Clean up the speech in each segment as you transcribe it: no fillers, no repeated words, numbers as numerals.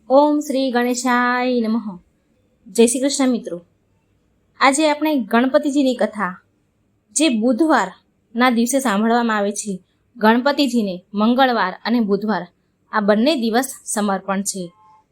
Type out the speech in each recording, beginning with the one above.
ઓમ શ્રી ગણેશાય નમઃ. જય શ્રી કૃષ્ણ મિત્રો. આજે આપણે ગણપતિજીની કથા જે બુધવારના દિવસે સાંભળવામાં આવે છે. ગણપતિજીને મંગળવાર અને બુધવાર આ બંને દિવસ સમર્પણ છે.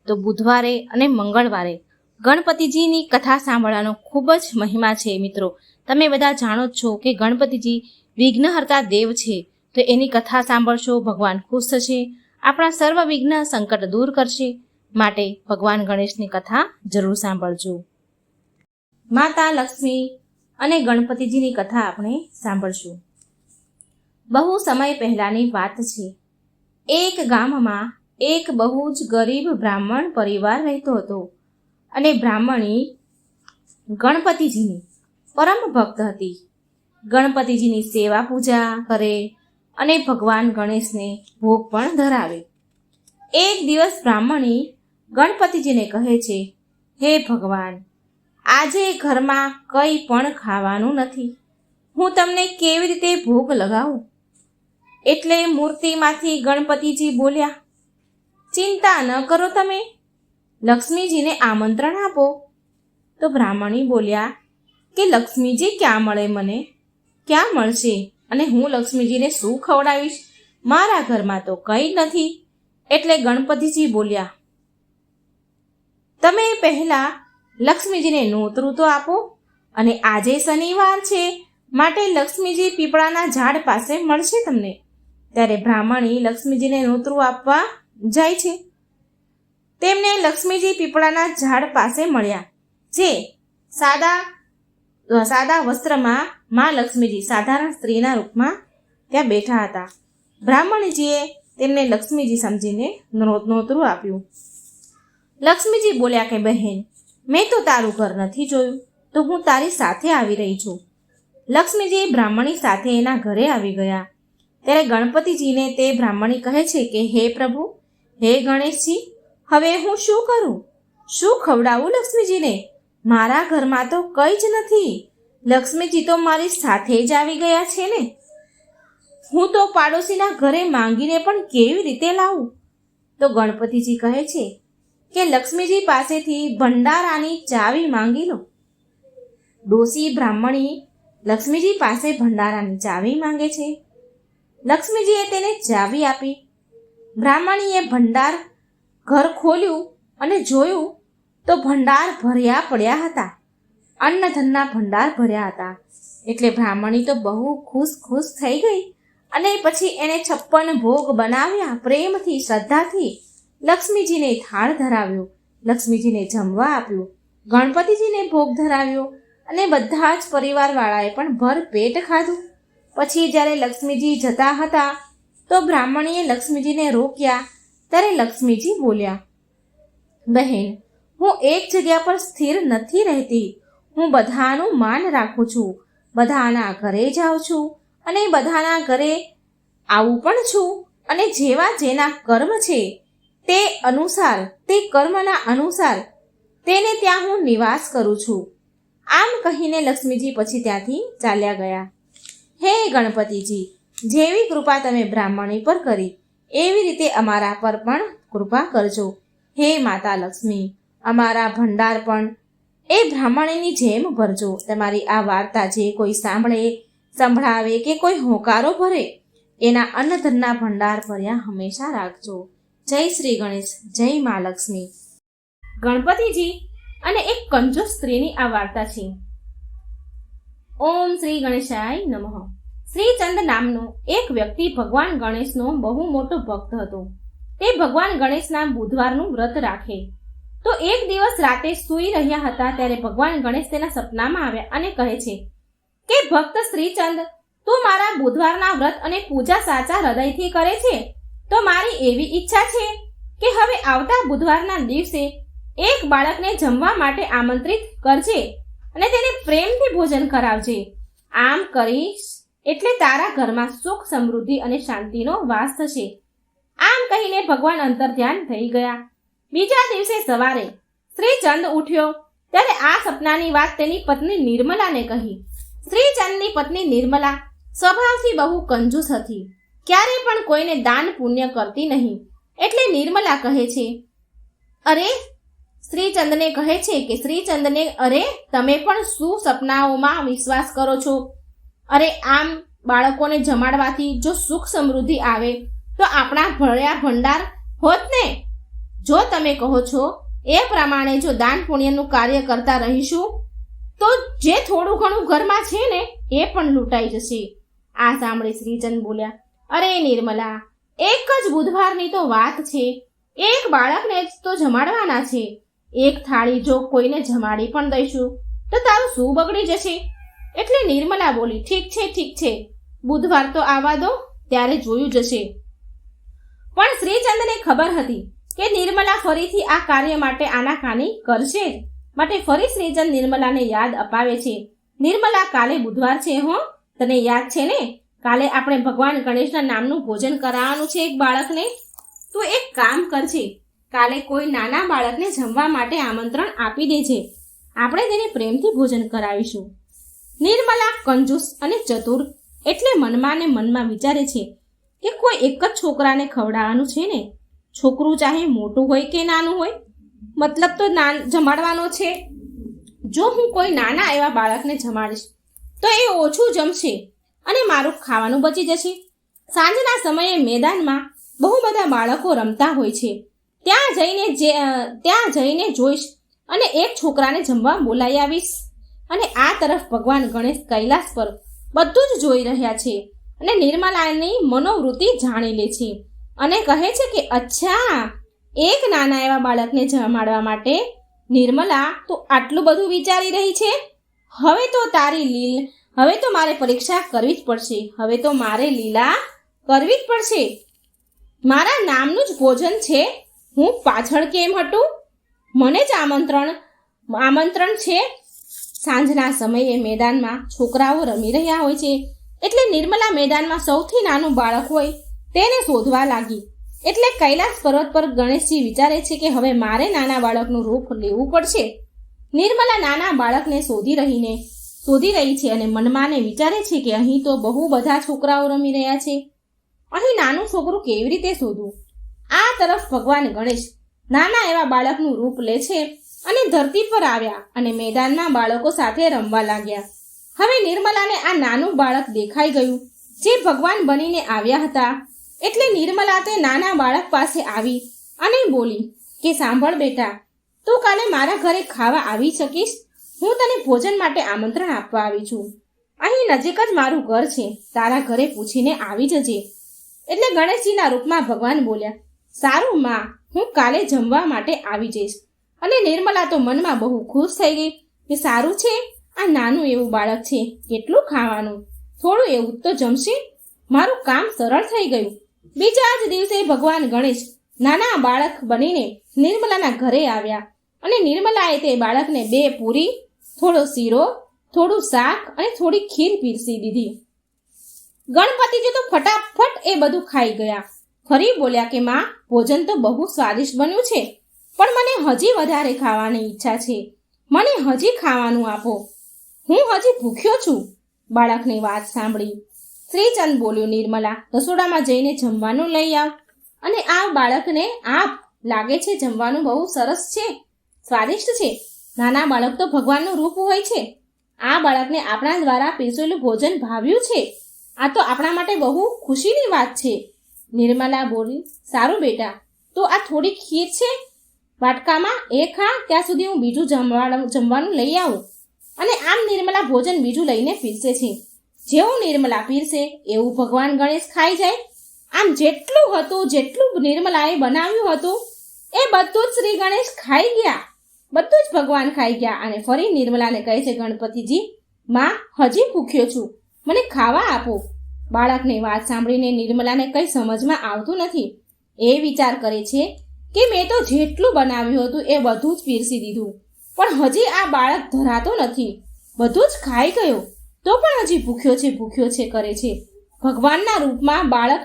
તો બુધવારે અને મંગળવારે ગણપતિજીની કથા સાંભળવાનો ખૂબ જ મહિમા છે. મિત્રો, તમે બધા જાણો જ છો કે ગણપતિજી વિઘ્નહર્તા દેવ છે. તો એની કથા સાંભળશો, ભગવાન ખુશ થશે, આપણા સર્વ વિઘ્ન સંકટ દૂર કરશે. માટે ભગવાન ગણેશની કથા જરૂર સાંભળજો. માતા લક્ષ્મી અને ગણપતિજીની કથા આપણે સાંભળશું. બહુ સમય પહેલાની વાત છે. એક ગામમાં એક બહુ જ ગરીબ બ્રાહ્મણ પરિવાર રહેતો હતો અને બ્રાહ્મણી ગણપતિજીની પરમ ભક્ત હતી. ગણપતિજીની સેવા પૂજા કરે અને ભગવાન ગણેશને ભોગ પણ ધરાવે. એક દિવસ બ્રાહ્મણી ગણપતિજીને કહે છે, હે ભગવાન, આજે ઘરમાં કંઈ પણ ખાવાનું નથી. હું તમને કેવી રીતે ભોગ લગાવું? એટલે મૂર્તિમાંથી ગણપતિજી બોલ્યા, ચિંતા ન કરો, તમે લક્ષ્મીજીને આમંત્રણ આપો. તો બ્રાહ્મણી બોલ્યા કે લક્ષ્મીજી ક્યાં મળે, મને ક્યાં મળશે અને હું લક્ષ્મીજીને શું ખવડાવીશ? મારા ઘરમાં તો કંઈ નથી. એટલે ગણપતિજી બોલ્યા, તમે પહેલા લક્ષ્મીજીને નોતરું તો આપો, અને આજે શનિવાર છે માટે લક્ષ્મીજી પીપળાના ઝાડ પાસે મળશે તમને. ત્યારે બ્રાહ્મણી લક્ષ્મીજીને નોતરું આપવા જાય છે. તેમને લક્ષ્મીજી પીપળાના ઝાડ પાસે મળ્યા, જે સાદા વસ્ત્રમાં માં લક્ષ્મીજી સાધારણ સ્ત્રીના રૂપમાં ત્યાં બેઠા હતા. બ્રાહ્મણીજીએ તેમને લક્ષ્મીજી સમજીને નોતરું આપ્યું. લક્ષ્મીજી બોલ્યા કે બહેન, મેં તો તારું ઘર નથી જોયું, તો હું તારી સાથે આવી રહી છું. લક્ષ્મીજી બ્રાહ્મણી સાથે એના ઘરે આવી ગયા. ત્યારે ગણપતિજીને તે બ્રાહ્મણી કહે છે કે હે પ્રભુ, હે ગણેશજી, હવે હું શું કરું? શું ખવડાવું લક્ષ્મીજીને? મારા ઘરમાં તો કંઈ જ નથી. લક્ષ્મીજી તો મારી સાથે જ આવી ગયા છે ને. હું તો પાડોશીના ઘરે માંગીને પણ કેવી રીતે લાવું? તો ગણપતિજી કહે છે કે લક્ષ્મીજી પાસેથી ભંડારાની ચાવી માંગી લો. ડોસી બ્રાહ્મણી લક્ષ્મીજી પાસે ભંડારાની ચાવી માંગે છે. લક્ષ્મીજીએ તેને ચાવી આપી. બ્રાહ્મણીએ ભંડાર ઘર ખોલ્યું અને જોયું તો ભંડાર ભર્યા પડ્યા હતા. અન્નધનના ભંડાર ભર્યા હતા. એટલે બ્રાહ્મણી તો બહુ ખુશ થઈ ગઈ અને પછી એણે 56 ભોગ બનાવ્યા. પ્રેમથી, શ્રદ્ધાથી લક્ષ્મીજીને થાળ ધરાવ્યો, લક્ષ્મીજીને જમવા આપ્યું, ગણપતિજીને ભોગ ધરાવ્યો અને બધા જ પરિવારવાળાએ પણ ભર પેટ ખાધું. પછી જ્યારે લક્ષ્મીજી જતા હતા તો બ્રાહ્મણીએ લક્ષ્મીજીને રોક્યા. ત્યારે લક્ષ્મીજી બોલ્યા, બહેન, હું એક જગ્યા પર સ્થિર નથી રહેતી. હું બધાનું માન રાખું છું, બધાના ઘરે જાઉં છું અને બધાના ઘરે આવું પણ છું. અને જેવા જેના કર્મ છે તે અનુસાર, તે કર્મના અનુસાર તેને ત્યાં હું નિવાસ કરું છું. આમ કહીને લક્ષ્મીજી પછી ત્યાંથી ચાલ્યા ગયા. હે ગણપતિજી, જેવી કૃપા તમે બ્રાહ્મણી પર કરી એવી રીતે અમારા પર પણ કૃપા કરજો. હે માતા લક્ષ્મી, અમારા ભંડાર પણ એ બ્રાહ્મણીની જેમ ભરજો. તમારી આ વાર્તા જે કોઈ સંભળાવે કે કોઈ હોંકારો ભરે, એના અન્નધનના ભંડાર ભર્યા હંમેશા રાખજો. જય શ્રી ગણેશ, જય મા લક્ષ્મી. ગણપતિજી અને એક કંજૂસ સ્ત્રીની આ વાર્તા છે. ઓમ શ્રી ગણેશાય નમઃ. શ્રીચંદ નામનો એક વ્યક્તિ ભગવાન ગણેશનો બહુ મોટો ભક્ત હતો. તે ભગવાન ગણેશના બુધવારનું વ્રત રાખે. તો એક દિવસ રાતે સૂઈ રહ્યા હતા ત્યારે ભગવાન ગણેશ તેના સપનામાં આવ્યા અને કહે છે કે ભક્ત શ્રીચંદ, તું મારા બુધવારના વ્રત અને પૂજા સાચા હૃદયથી કરે છે, તો મારી એવી ઈચ્છા છે કે હવે આવતા બુધવારના દિવસે એક બાળકને જમવા માટે આમંત્રિત કરજે અને તેને પ્રેમથી ભોજન કરાવજે. આમ કરીશ એટલે તારા ઘરમાં સુખ, સમૃદ્ધિ અને શાંતિનો વાસ થશે. આમ કહીને ભગવાન અંતર્ધ્યાન થઈ ગયા. બીજા દિવસે સવારે શ્રીચંદ ઉઠ્યો ત્યારે આ સપનાની વાત તેની પત્ની નિર્મલાને કહી. શ્રીચંદની પત્ની નિર્મલા સ્વભાવથી બહુ કંજૂસ હતી. ક્યારે પણ કોઈને દાન પુણ્ય કરતી નહીં. એટલે નિર્મલા કહે છે અરે શ્રીચંદને કહે છે કે શ્રીચંદને, અરે તમે પણ શું સપનાઓમાં વિશ્વાસ કરો છો? અરે આમ બાળકોને જમાડવાથી જો સુખ સમૃદ્ધિ આવે તો આપણા ભળ્યા ભંડાર હોત ને. જો તમે કહો છો એ પ્રમાણે જો દાન પુણ્યનું કાર્ય કરતા રહીશું તો જે થોડું ઘણું ઘરમાં છે ને એ પણ લૂંટાઈ જશે. આ સાંભળી શ્રીચંદ બોલ્યા, અરે નિર્મલા, એક જ બુધવારની તો વાત છે, એક બાળકને જ તો જમાડવાના છે. એક થાળી જો કોઈને જમાડી પણ દઈશું તો તારું શું બગડી જશે? એટલે નિર્મલા બોલી, ઠીક છે, બુધવાર તો આવવા દો, ત્યારે જોયું જશે. પણ શ્રીચંદને ખબર હતી કે નિર્મલા ફરીથી આ કાર્ય માટે આનાકાની કરશે જ. માટે ફરી શ્રીચંદ નિર્મલાને યાદ અપાવે છે, નિર્મલા, કાલે બુધવાર છે હો, તને યાદ છે ને? કાલે આપણે ભગવાન ગણેશના નામનું ભોજન કરાવવાનું છે એક બાળકને. તું એક કામ કરજે, કાલે કોઈ નાના બાળકને જમવા માટે આમંત્રણ આપી દેજે, આપણે તેને પ્રેમથી ભોજન કરાવીશું. નિર્મલા કંજૂસ અને ચતુર એટલે મનમાં ને મનમાં વિચારે છે કે કોઈ એક જ છોકરાને ખવડાવવાનું છે ને, છોકરું ચાહે મોટું હોય કે નાનું હોય, મતલબ તો જમાડવાનો છે. જો હું કોઈ નાના એવા બાળકને જમાડીશ તો એ ઓછું જમશે અને મારું ખાવાનું બચી જશે. સાંજના સમયે મેદાનમાં બહુ બધા બાળકો રમતા હોય છે, ત્યાં જઈને જોઈશ અને એક છોકરાને જમવા બોલાવી આવીશ. અને આ તરફ ભગવાન ગણેશ કૈલાસ પર બધું જ જોઈ રહ્યા છે અને નિર્મલાની મનોવૃત્તિ જાણી લે છે અને કહે છે કે અચ્છા, એક નાના એવા બાળકને જમાડવા માટે નિર્મલા તો આટલું બધું વિચારી રહી છે. હવે તો મારે પરીક્ષા કરવી જ પડશે, હવે તો મારે લીલા કરવી જ પડશે. મારા નામનું જ ભોજન છે, હું પાછળ કેમ હટું? મને જ આમંત્રણ છે. સાંજના સમયે મેદાનમાં છોકરાઓ રમી રહ્યા હોય છે એટલે નિર્મલા મેદાનમાં સૌથી નાનું બાળક હોય તેને શોધવા લાગી. એટલે કૈલાસ પર્વત પર ગણેશજી વિચારે છે કે હવે મારે નાના બાળકનું રૂપ લેવું પડશે. નિર્મલા નાના બાળકને શોધી રહી છે અને મનમાં ને વિચારે છે કે અહીં તો બહુ બધા છોકરાઓ રમી રહ્યા છે, અહીં નાનું છોકરું કેવી રીતે શોધવું? આ તરફ ભગવાન ગણેશ નાના એવા બાળકનું રૂપ લે છે અને ધરતી પર આવ્યા અને મેદાનમાં બાળકો સાથે રમવા લાગ્યા. હવે નિર્મલાને આ નાનું બાળક દેખાઈ ગયું જે ભગવાન બનીને આવ્યા હતા. એટલે નિર્મલા તે નાના બાળક પાસે આવી અને બોલી કે સાંભળ બેટા, તું કાલે મારા ઘરે ખાવા આવી શકીશ? હું તને ભોજન માટે આમંત્રણ આપવા આવી છું. અહીં નજીક જ મારું ઘર છે, તારા ઘરે પૂછીને આવી જજે. એટલે ગણેશજીના રૂપમાં ભગવાન બોલ્યા, સારું માં, હું કાલે જમવા માટે આવી જઈશ. અને નિર્મલા તો મનમાં બહુ ખુશ થઈ ગઈ કે સારું છે, આ નાનું એવું બાળક છે, કેટલું ખાવાનું, થોડું એવું તો જમશે, મારું કામ સરળ થઈ ગયું. બીજા જ દિવસે ભગવાન ગણેશ નાના બાળક બનીને નિર્મલાના ઘરે આવ્યા અને નિર્મલાએ તે બાળકને 2 પૂરી, થોડો શીરો, થોડું શાક અને થોડી ખીર પીરસી દીધી. ગણપતિજી તો ફટાફટ એ બધું ખાઈ ગયા. ફરી બોલ્યા કે માં, ભોજન તો બહુ સ્વાદિષ્ટ બન્યું છે, પણ મને હજી વધારે ખાવાની ઈચ્છા છે, મને હજી ખાવાનું આપો, હું હજી ભૂખ્યો છું. બાળકની વાત સાંભળી શ્રીચંદ બોલ્યો, નિર્મલા, રસોડામાં જઈને જમવાનું લઈ આવ અને આ બાળકને આપ. લાગે છે જમવાનું બહુ સરસ છે, સ્વાદિષ્ટ છે. નાના બાળક તો ભગવાનનું રૂપ હોય છે. આ બાળકને આપણા દ્વારા પીરસેલું ભોજન ભાવ્યું છે, આ તો આપણા માટે બહુ ખુશીની વાત છે. નિર્મલા બોલી, સારું બેટા, તો આ થોડી ખીર છે વાટકામાં, એ ખા, ત્યાં સુધી હું બીજું જમવાનું લઈ આવું. અને આમ નિર્મલા ભોજન બીજું લઈને પીરસે છે. જેવું નિર્મલા પીરસે એવું ભગવાન ગણેશ ખાઈ જાય. આમ જેટલું નિર્મલાએ બનાવ્યું હતું એ બધું જ શ્રી ગણેશ ખાઈ ગયા, બધું જ ભગવાન ખાઈ ગયા. અને ફરી નિર્મલાને કહે છે ગણપતિજી, માં, હજી ભૂખ્યો છું, મને ખાવા આપો. બાળકની વાત સાંભળીને નિર્મલાને કંઈ સમજમાં આવતું નથી. એ વિચાર કરે છે કે મેં તો જેટલું બનાવ્યું હતું એ બધું જ પીરસી દીધું, પણ હજી આ બાળક ધરાતો નથી, બધું જ ખાઈ ગયો તો પણ હજી ભૂખ્યો છે કરે છે. ભગવાનના રૂપમાં બાળક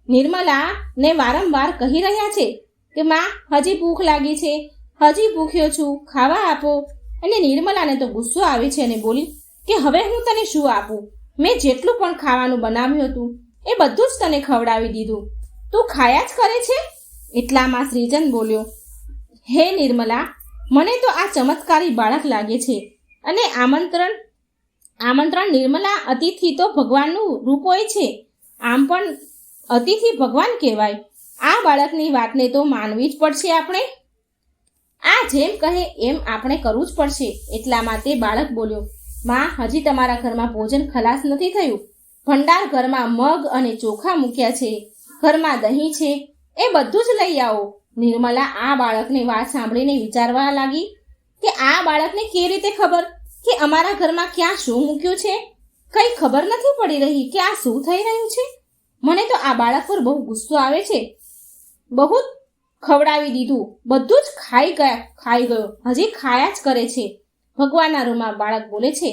નિર્મલાને વારંવાર કહી રહ્યા છે કે માં, હજી ભૂખ લાગી છે, હજી ભૂખ્યો છું, ખાવા આપો. અને નિર્મલાને તો ગુસ્સો આવે છે અને બોલી કે હવે હું તને શું આપું? મેં જેટલું પણ ખાવાનું બનાવ્યું હતું એ બધું જ તને ખવડાવી દીધું, તું ખાયા જ કરે છે. એટલામાં શ્રીચંદ બોલ્યો, હે નિર્મલા, મને તો આ ચમત્કારી બાળક લાગે છે. અને આમંત્રણ નિર્મલા, અતિથિ તો ભગવાનનું રૂપ હોય છે. આમ પણ અતિથિ ભગવાન કહેવાય. આ બાળકની વાતને તો માનવી જ પડશે આપણે. આ જેમ કહે એમ આપણે કરવું જ પડશે. એટલામાં તે બાળક બોલ્યો, માં, હજી તમારા ઘરમાં ભોજન ખલાસ નથી થયું. ભંડાર ઘરમાં મગ અને ચોખા મૂક્યા છે, ઘરમાં દહીં છે, એ બધું જ લઈ આવો. નિર્મલા આ બાળકની વાત સાંભળીને વિચારવા લાગી કે આ બાળકને કેવી રીતે ખબર કે અમારા ઘરમાં ક્યાં શું મૂક્યું છે. કંઈ ખબર નથી પડી રહી કે આ શું થઈ રહ્યું છે. મને તો આ બાળક પર બહુ ગુસ્સો આવે છે. બહુ ખવડાવી દીધું, બધું જ ખાઈ ગયો, હજી ખાયા જ કરે છે. ભગવાનના રૂમમાં બાળક બોલે છે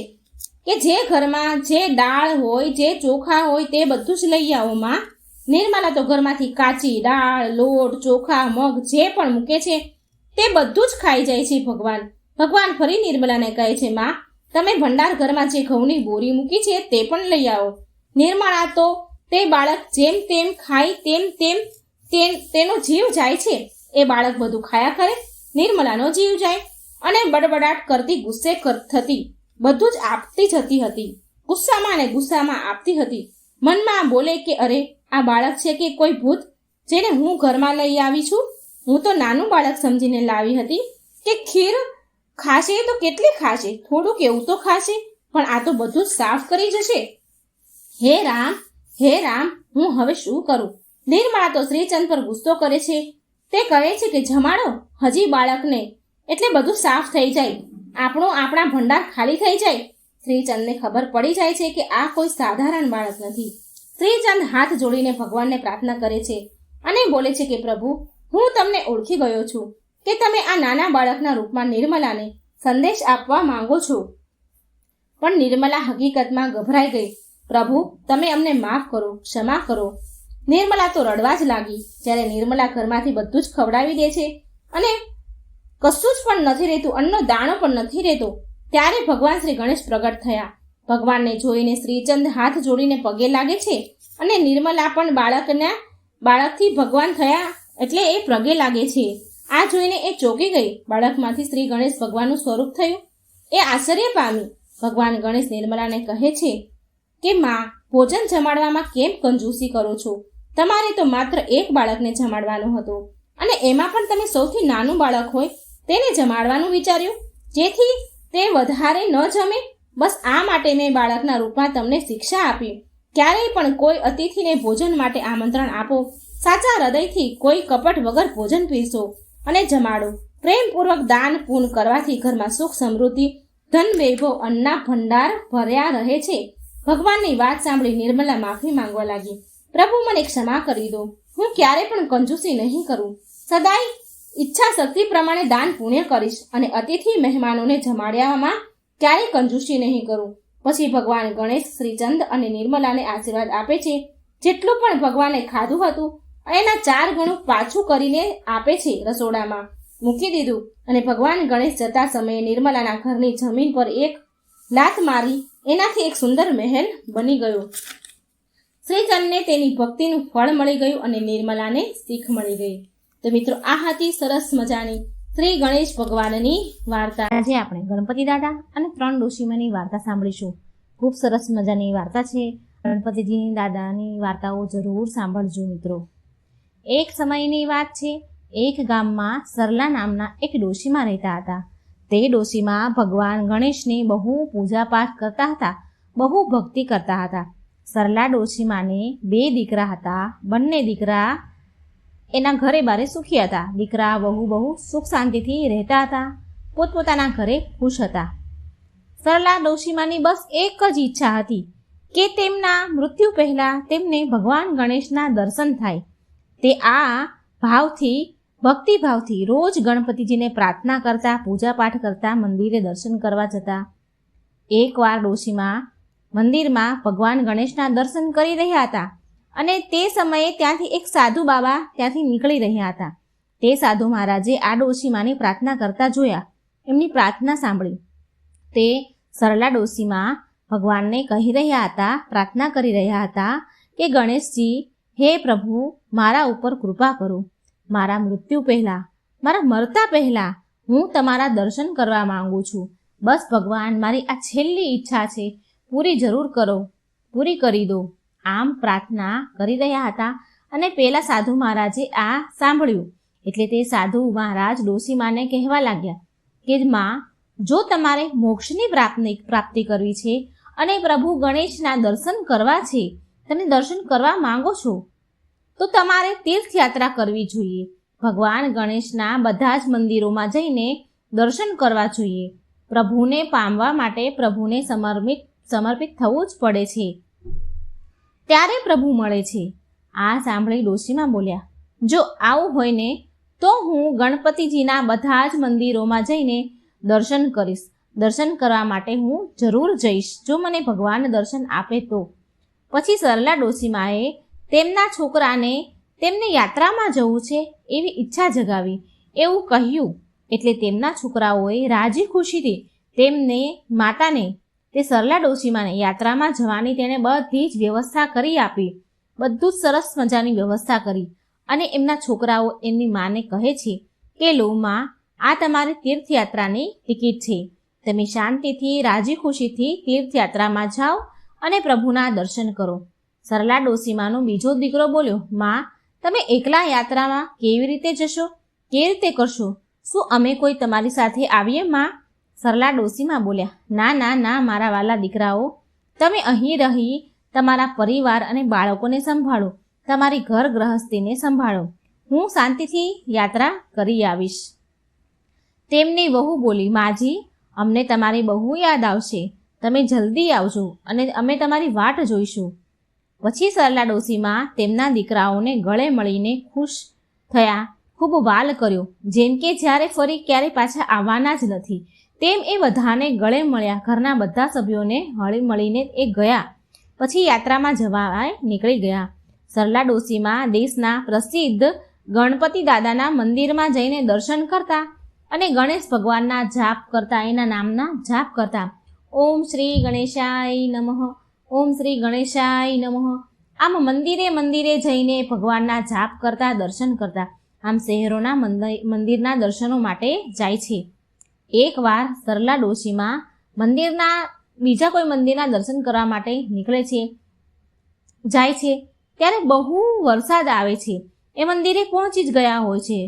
કે જે ઘરમાં જે દાળ હોય, જે ચોખા હોય તે બધું જ લઈ આવો માં. નિર્મલા તો ઘરમાંથી કાચી દાળ, લોટ, ચોખા, મગ જે પણ મૂકે છે તે બધું જ ખાઈ જાય છે. ભગવાન ફરી નિર્મલાને કહે છે, માં, તમે ભંડાર ઘરમાં જે ઘઉંની બોરી મૂકી છે તે પણ લઈ આવો. નિર્મલા તો તે બાળક જેમ તેમ ખાય તેનો જીવ જાય છે. એ બાળક બધું ખાયા કરે, નિર્મલાનો જીવ જાય અને બડબડાટ કરતી ગુસ્સે થતી, બધું જ આપતી જતી હતી. ગુસ્સામાં આપતી હતી. મનમાં બોલે કે અરે, આ બાળક છે કે કોઈ ભૂત જેને હું ઘરમાં લઈ આવી છું. હું તો નાનું બાળક સમજીને લાવી હતી કે ખીર ખાશે તો કેટલી ખાશે, થોડુંક એવું તો ખાશે, પણ આ તો બધું જ સાફ કરી જશે. હે રામ, હું હવે શું કરું? નિર્મલા તો શ્રીચંદ પર ગુસ્સો કરે છે. તે કહે છે કે જમાડો હજી બાળકને, એટલે બધું સાફ થઈ જાય, આપણા ભંડાર ખાલી થઈ જાય. શ્રીચંદને ખબર પડી જાય છે કે આ કોઈ સાધારણ બાળક નથી. શ્રીચંદ હાથ જોડીને ભગવાનને પ્રાર્થના કરે છે અને બોલે છે કે પ્રભુ, હું તમને ઓળખી ગયો છું કે તમે આ નાના બાળકના રૂપમાં નિર્મલાને સંદેશ આપવા માંગો છો. પણ નિર્મલા હકીકતમાં ગભરાઈ ગઈ. પ્રભુ, તમે અમને માફ કરો, ક્ષમા કરો. નિર્મલા તો રડવા જ લાગી. જ્યારે નિર્મલા ઘરમાંથી બધું જ ખવડાવી દે છે અને કશું જ પણ નથી રહેતું, અન્નનો દાણો પણ નથી રહેતો, ત્યારે ભગવાન શ્રી ગણેશ પ્રગટ થયા. ભગવાનને જોઈને શ્રીચંદ હાથ જોડીને પગે લાગે છે અને નિર્મલા પણ બાળકથી ભગવાન થયા એટલે એ પગે લાગે છે. આ જોઈને એ ચોંકી ગઈ. બાળકમાંથી શ્રી ગણેશ ભગવાનનું સ્વરૂપ થયું. એ આશ્ચર્ય પામી. ભગવાન ગણેશ નિર્મલાને કહે છે કે માં, ભોજન જમાડવામાં કેમ કંજૂસી કરો છો? તમારે તો માત્ર એક બાળકને જમાડવાનો હતો અને એમાં પણ તમે સૌથી નાનું બાળક હોય તેને જમાડવાનું વિચાર્યું, જેથી તે વધારે ન જમે. બસ આ માટે મેં બાળકના રૂપમાં તમને શિક્ષા આપી. ક્યારેય પણ કોઈ અતિથિને ભોજન માટે આમંત્રણ આપો, સાચા હૃદયથી, કોઈ કપટ વગર ભોજન પીરસો અને જમાડો. પ્રેમપૂર્વક દાન પૂન કરવાથી ઘરમાં સુખ સમૃદ્ધિ, ધન વૈભવ, અન્નના ભંડાર ભર્યા રહે છે. ભગવાનની વાત સાંભળી નિર્મલા માફી માંગવા લાગી. પ્રભુ, મને ક્ષમા કરી દો. હું ક્યારે પણ કંજૂસી નહીં કરું. સદાય ઈચ્છા શક્તિ પ્રમાણે દાન પુણ્ય કરીશ અને અતિથિ મહેમાનોને જમાડવામાં ક્યારેય કંજૂસી નહીં કરું. પછી ભગવાન ગણેશ શ્રીચંદ અને નિર્મલાને આશીર્વાદ આપે છે. જેટલું પણ ભગવાને ખાધું હતું એના 4 ગણું પાછું કરીને આપે છે. રસોડામાં મૂકી દીધું અને ભગવાન ગણેશ જતા સમયે નિર્મલાના ઘરની જમીન પર એક લાત મારી. એનાથી એક સુંદર મહેલ બની ગયો. શ્રીચંદને તેની ભક્તિનું ફળ મળી ગયું અને નિર્મલાને શીખ મળી ગઈ. તો મિત્રો, આ હતી સરસ મજાની શ્રી ગણેશ ભગવાનની વાર્તા. આજે આપણે ગણપતિ દાદા અને 3 ડોશીમાની વાર્તા સાંભળીશું. ખૂબ સરસ મજાની વાર્તા છે. ગણપતિજીની દાદાની વાર્તાઓ જરૂર સાંભળજો મિત્રો. એક સમયની વાત છે. એક ગામમાં સરલા નામના એક ડોશીમા રહેતા હતા. તે ડોશીમા ભગવાન ગણેશની બહુ પૂજાપાઠ કરતા હતા, બહુ ભક્તિ કરતા હતા. સરલા ડોશીમાને 2 દીકરા હતા. બંને દીકરા એના ઘરે બારે સુખી હતા. દીકરા બહુ સુખ શાંતિથી રહેતા હતા, પોતપોતાના ઘરે ખુશ હતા. સરલા ડોશીમાની બસ એક જ ઈચ્છા હતી કે તેમના મૃત્યુ પહેલાં તેમને ભગવાન ગણેશના દર્શન થાય. તે આ ભક્તિભાવથી રોજ ગણપતિજીને પ્રાર્થના કરતા, પૂજાપાઠ કરતા, મંદિરે દર્શન કરવા જતા. એકવાર ડોશીમા મંદિરમાં ભગવાન ગણેશના દર્શન કરી રહ્યા હતા અને તે સમયે ત્યાંથી એક સાધુ બાબા ત્યાંથી નીકળી રહ્યા હતા. તે સાધુ મહારાજે આ ડોશીમાની પ્રાર્થના કરતા જોયા. એમની પ્રાર્થના સાંભળી. તે સરલા ડોશીમા ભગવાનને કહી રહ્યા હતા, પ્રાર્થના કરી રહ્યા હતા કે ગણેશજી, હે પ્રભુ, મારા ઉપર કૃપા કરો. મારા મૃત્યુ પહેલાં, મારા મરતા પહેલાં હું તમારા દર્શન કરવા માંગુ છું. બસ ભગવાન, મારી આ છેલ્લી ઈચ્છા છે, પૂરી કરી દો. આમ પ્રાર્થના કરી રહ્યા હતા અને પેલા સાધુ મહારાજે આ સાંભળ્યું. એટલે તે સાધુ મહારાજ ડોશીમાને કહેવા લાગ્યા કે માં, જો તમારે મોક્ષની પ્રાપ્તિ કરવી છે અને પ્રભુ ગણેશના દર્શન કરવા છે, તમે દર્શન કરવા માંગો છો, તો તમારે તીર્થયાત્રા કરવી જોઈએ. ભગવાન ગણેશના બધા જ મંદિરોમાં જઈને દર્શન કરવા જોઈએ. પ્રભુને પામવા માટે પ્રભુને સમર્પિત થવું જ પડે છે, ત્યારે પ્રભુ મળે છે. આ સાંભળી ડોશીમાં બોલ્યા, જો આવું હોય ને તો હું ગણપતિજીના બધા જ મંદિરોમાં જઈને દર્શન કરીશ. દર્શન કરવા માટે હું જરૂર જઈશ, જો મને ભગવાન દર્શન આપે તો. પછી સરલા ડોશીમાએ તેમના છોકરાને તેમને યાત્રામાં જવું છે એવી ઈચ્છા જગાવી એવું કહ્યું. એટલે તેમના છોકરાઓએ રાજી ખુશીથી તેમને માતાને, તે સરલા ડોશીમાને યાત્રામાં જવાની તેણે બધી જ વ્યવસ્થા કરી આપી. બધું જ સરસ મજાની વ્યવસ્થા કરી. અને એમના છોકરાઓ એમની માને કહે છે કે લો માં, આ તમારી તીર્થયાત્રાની ટિકિટ છે. તમે શાંતિથી રાજી ખુશીથી તીર્થયાત્રામાં જાઓ અને પ્રભુના દર્શન કરો. સરલા ડોશીમાનો બીજો દીકરો બોલ્યો, માં, તમે એકલા યાત્રામાં કેવી રીતે જશો? કેવી રીતે કરશો? શું અમે કોઈ તમારી સાથે આવીએ માં? સરલા ડોશીમા બોલ્યા, ના ના ના મારા વાલા દીકરાઓ, તમે અહીં રહી તમારા પરિવાર અને બાળકોને સંભાળો, તમારી ઘર ગૃહસ્થીને સંભાળો. હું શાંતિથી યાત્રા કરી આવીશ. તેમની વહુ બોલી, માજી, અમને તમારી બહુ યાદ આવશે. તમે જલ્દી આવજો અને અમે તમારી વાટ જોઈશું. પછી સરલા ડોશીમાં તેમના દીકરાઓને ગળે મળીને ખુશ થયા, ખૂબ વાલ કર્યો, જેમ કે જ્યારે ફરી ક્યારે પાછા આવવાના જ નથી તેમ એ બધાને ગળે મળ્યા. ઘરના બધા સભ્યોને હળી મળીને એ ગયા. પછી યાત્રામાં જવા નીકળી ગયા. સરલા ડોશીમાં દેશના પ્રસિદ્ધ ગણપતિ દાદાના મંદિરમાં જઈને દર્શન કરતા અને ગણેશ ભગવાનના જાપ કરતા, એના નામના જાપ કરતા. ઓમ શ્રી ગણેશાય નમઃ, ઓમ શ્રી ગણેશાય નમઃ. આમ મંદિરે જઈને ભગવાનના જાપ કરતા, દર્શન કરતા. આમ શહેરોના મંદિરના દર્શનો માટે જાય છે. એકવાર સરલા ડોશીમાં બીજા કોઈ મંદિરના દર્શન કરવા માટે નીકળે છે, જાય છે, ત્યારે બહુ વરસાદ આવે છે. એ મંદિરે પહોંચી જ ગયા હોય છે.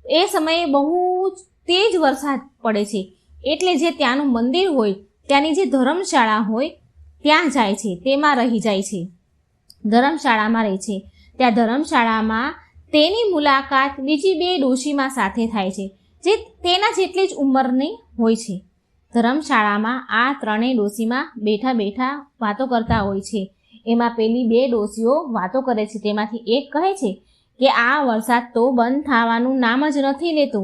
એ સમયે બહુ તેજ વરસાદ પડે છે. એટલે જે ત્યાંનું મંદિર હોય, ત્યાંની જે ધર્મશાળા હોય ત્યાં જાય છે, તેમાં રહી જાય છે, ધર્મશાળામાં રહે છે. ત્યાં ધર્મશાળામાં તેની મુલાકાત બીજી બે ડોશીમા સાથે થાય છે, જે તેના જેટલી જ ઉંમરની હોય છે. ધર્મશાળામાં આ ત્રણેય ડોશીમા બેઠા વાતો કરતા હોય છે. એમાં પેલી બે ડોશીઓ વાતો કરે છે. તેમાંથી એક કહે છે કે આ વરસાદ તો બંધ થવાનું નામ જ નથી લેતો.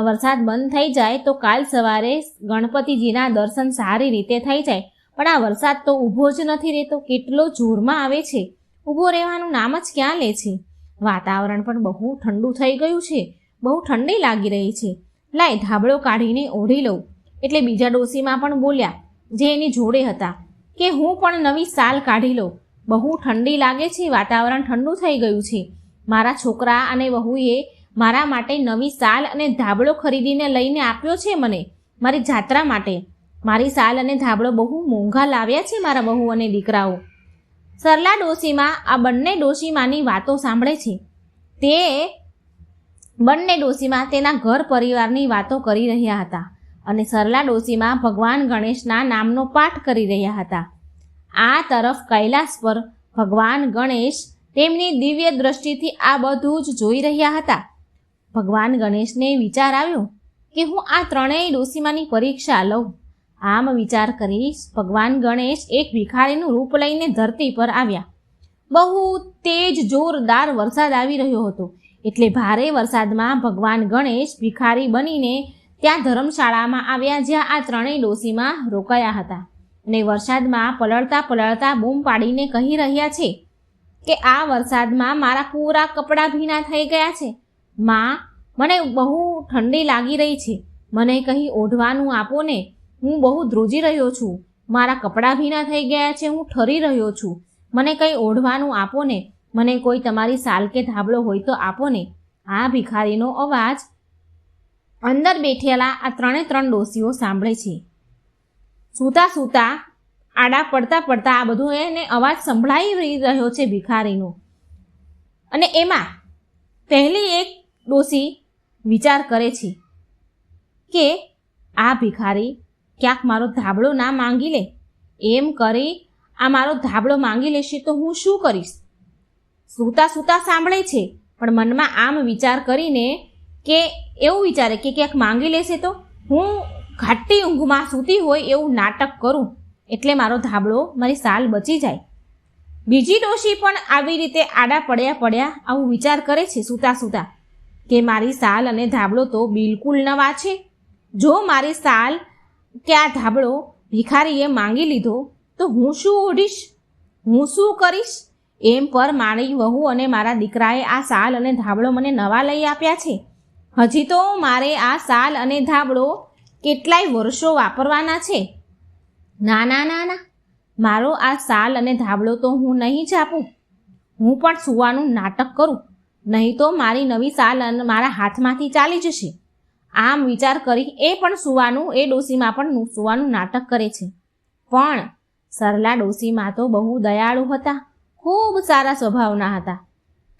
વરસાદ બંધ થઈ જાય તો કાલ સવારે ગણપતિજીના દર્શન સારી રીતે થઈ જાય, પણ આ વરસાદ તો ઊભો જ નથી રહેતો, કેટલો જોરમાં આવે છે, ઊભો રહેવાનું નામ જ ક્યાં લે છે. વાતાવરણ પણ બહુ ઠંડુ થઈ ગયું છે, બહુ ઠંડી લાગી રહી છે, લાય ધાબળો કાઢીને ઓઢી લઉં. એટલે બીજા ડોશીમાં પણ બોલ્યા, જે એની જોડે હતા, કે હું પણ નવી સાલ કાઢી લઉં, બહુ ઠંડી લાગે છે, વાતાવરણ ઠંડુ થઈ ગયું છે. મારા છોકરા અને વહુએ મારા માટે નવી સાલ અને ધાબળો ખરીદીને લઈને આપ્યો છે મને, મારી જાત્રા માટે. મારી સાલ અને ધાબળો બહુ મોંઘા લાવ્યા છે મારા વહુ અને દીકરાઓ. સરલા ડોશીમાં આ બંને ડોશીમાની વાતો સાંભળે છે. તે બંને ડોશીમાં તેના ઘર પરિવારની વાતો કરી રહ્યા હતા અને સરલા ડોશીમાં ભગવાન ગણેશના નામનો પાઠ કરી રહ્યા હતા. આ તરફ કૈલાસ પર ભગવાન ગણેશ તેમની દિવ્ય દ્રષ્ટિથી આ બધું જ જોઈ રહ્યા હતા. ભગવાન ગણેશને વિચાર આવ્યો કે હું આ ત્રણેય ડોશીમાની પરીક્ષા લઉં. આમ વિચાર કરી ભગવાન ગણેશ એક ભિખારીનું રૂપ લઈને ધરતી પર આવ્યા. બહુ તેજ જોરદાર વરસાદ આવી રહ્યો હતો. એટલે ભારે વરસાદમાં ભગવાન ગણેશ ભિખારી બનીને ત્યાં ધર્મશાળામાં આવ્યા, જ્યાં આ ત્રણેય ડોશીમાં રોકાયા હતા. અને વરસાદમાં પલળતા બૂમ પાડીને કહી રહ્યા છે કે આ વરસાદમાં મારા પૂરા કપડાં ભીના થઈ ગયા છે. માં, મને બહુ ઠંડી લાગી રહી છે, મને કંઈ ઓઢવાનું આપો ને, હું બહુ ધ્રુજી રહ્યો છું, મારા કપડાં ભીના થઈ ગયા છે, હું ઠરી રહ્યો છું, મને કંઈ ઓઢવાનું આપો ને, મને કોઈ તમારી સાલ કે ધાબળો હોય તો આપો ને. આ ભિખારીનો અવાજ અંદર બેઠેલા આ 3 ડોશીઓ સાંભળે છે. સૂતા સૂતા આડા પડતા પડતા આ બધું એને અવાજ સંભળાઈ રહ્યો છે ભિખારીનો. અને એમાં પહેલી એક ડોશી વિચાર કરે છે કે આ ભિખારી ક્યાંક મારો ધાબળો ના માંગી લે. એમ કરી આ મારો ધાબળો માંગી લેશે તો હું શું કરીશ? સૂતા સૂતા સાંભળે છે, પણ મનમાં આમ વિચાર કરીને કે એવું વિચારે કે ક્યાંક માંગી લેશે તો હું ઘાટી ઊંઘમાં સૂતી હોય એવું નાટક કરું, એટલે મારો ધાબળો, મારી સાલ બચી જાય. બીજી ડોશી પણ આવી રીતે આડા પડ્યા આવું વિચાર કરે છે સૂતા સૂતા કે મારી સાલ અને ધાબળો તો બિલકુલ નવા છે. જો મારી સાલ કે આ ધાબળો ભિખારીએ માંગી લીધો તો હું શું ઓઢીશ, હું શું કરીશ? એમ પર મારી વહુ અને મારા દીકરાએ આ સાલ અને ધાબળો મને નવા લઈ આપ્યા છે. હજી તો મારે આ સાલ અને ધાબળો કેટલાય વર્ષો વાપરવાના છે. ના ના ના ના, મારો આ સાલ અને ધાબળો તો હું નહીં જ આપું. હું પણ સૂવાનું નાટક કરું, નહીં તો મારી નવી સાલ મારા હાથમાંથી ચાલી જશે. આમ વિચાર કરી એ પણ સૂવાનું, એ ડોશીમાં પણ સૂવાનું નાટક કરે છે. પણ સરલા ડોશીમાં તો બહુ દયાળુ હતા, ખૂબ સારા સ્વભાવના હતા.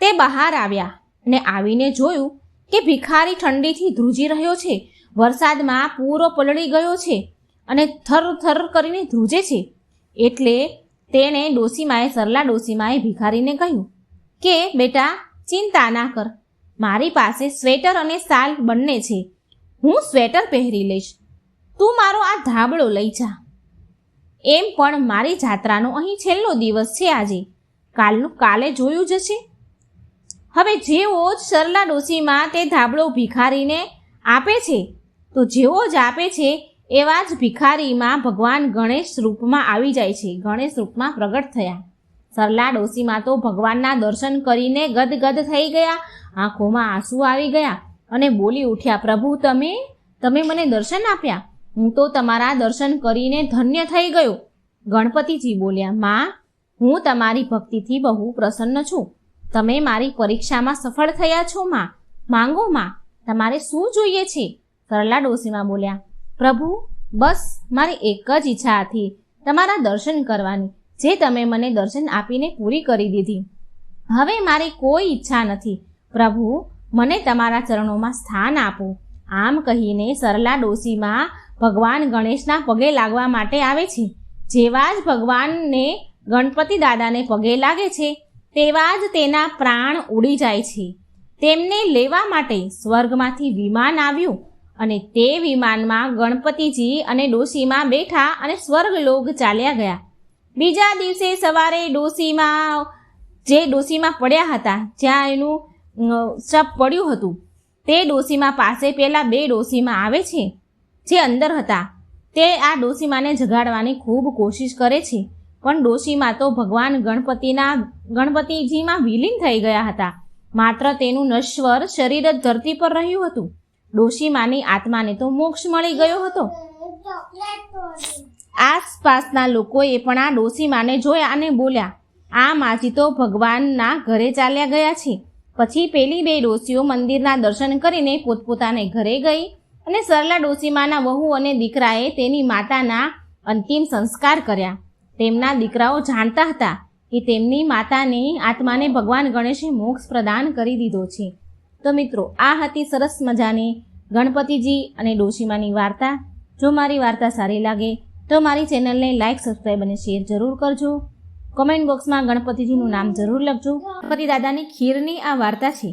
તે બહાર આવ્યા અને આવીને જોયું કે ભિખારી ઠંડીથી ધ્રુજી રહ્યો છે. વરસાદમાં પૂરો પલળી ગયો છે અને થર થર કરીને ધ્રુજે છે. એટલે તેણે સરલા ડોશીમાએ ભિખારીને કહ્યું કે બેટા, ચિંતા ના કર, મારી પાસે સ્વેટર અને સાલ બંને છે. હું સ્વેટર પહેરી લઈશ, તું મારો આ ધાબળો લઈ જા. એમ પણ મારી જાત્રાનો અહીં છેલ્લો દિવસ છે આજે, કાલનું કાલે જોયું જશે. હવે જેવો જ સરલા ડોશીમાં તે ધાબળો ભિખારીને આપે છે, તો જેવો જ આપે છે એવા જ ભિખારીમાં ભગવાન ગણેશ રૂપમાં આવી જાય છે, ગણેશ રૂપમાં પ્રગટ થયા. સરલા ડોશીમાં તો ભગવાનના દર્શન કરીને ગદગદ થઈ ગયા, આંખોમાં આંસુ આવી ગયા અને બોલી ઉઠ્યા, પ્રભુ તમે મને દર્શન આપ્યા, હું તો તમારા દર્શન કરીને ધન્ય થઈ ગયો. ગણપતિજી બોલ્યા, માં, હું તમારી ભક્તિથી બહુ પ્રસન્ન છું. તમે મારી પરીક્ષામાં સફળ થયા છો માં. માંગો માં, તમારે શું જોઈએ છે? સરલા ડોશીમાં બોલ્યા, પ્રભુ, બસ મારી એક જ ઈચ્છા હતી, તમારા દર્શન કરવાની, જે તમે મને દર્શન આપીને પૂરી કરી દીધી. હવે મારી કોઈ ઈચ્છા નથી. પ્રભુ, મને તમારા ચરણોમાં સ્થાન આપો. આમ કહીને સરલા ડોશીમાં ભગવાન ગણેશના પગે લાગવા માટે આવે છે. જેવા જ ભગવાનને ગણપતિ દાદાને પગે લાગે છે તેવા જ તેના પ્રાણ ઉડી જાય છે. તેમને લેવા માટે સ્વર્ગમાંથી વિમાન આવ્યું અને તે વિમાનમાં ગણપતિજી અને ડોશીમાં બેઠા અને સ્વર્ગલોક ચાલ્યા ગયા. બીજા દિવસે સવારે ડોશીમાં પડ્યા હતા, જ્યાં એનું શ્રાપ પડ્યું હતું, તે ડોશીમાં પાસે પેલા 2 ડોશીમાં આવે છે જે અંદર હતા. તે આ ડોશીમાને જગાડવાની ખૂબ કોશિશ કરે છે, પણ ડોશીમાં તો ભગવાન ગણપતિજીમાં વિલીન થઈ ગયા હતા. માત્ર તેનું નશ્વર શરીર જ ધરતી પર રહ્યું હતું. ડોશીમાની આત્માને તો મોક્ષ મળી ગયો હતો. આસપાસના લોકોએ પણ આ ડોશીમાને જોયા અને બોલ્યા, આ માજી તો ભગવાનના ઘરે ચાલ્યા ગયા છે. પછી પેલી 2 ડોશીઓ મંદિરના દર્શન કરીને પોતપોતાને ઘરે ગઈ અને સરલા ડોશીમાના વહુ અને દીકરાએ તેની માતાના અંતિમ સંસ્કાર કર્યા. તેમના દીકરાઓ જાણતા હતા કે તેમની માતાની આત્માને ભગવાન ગણેશે મોક્ષ પ્રદાન કરી દીધો છે. તો મિત્રો, આ હતી સરસ મજાની ગણપતિજી અને ડોશીમાની વાર્તા. જો મારી વાર્તા સારી લાગે તો મારી ચેનલને લાઇક, સબસ્ક્રાઈબ અને શેર જરૂર કરજો. કોમેન્ટ બોક્સમાં ગણપતિજીનું નામ જરૂર લખજો. ગણપતિ દાદાની ખીરની આ વાર્તા છે.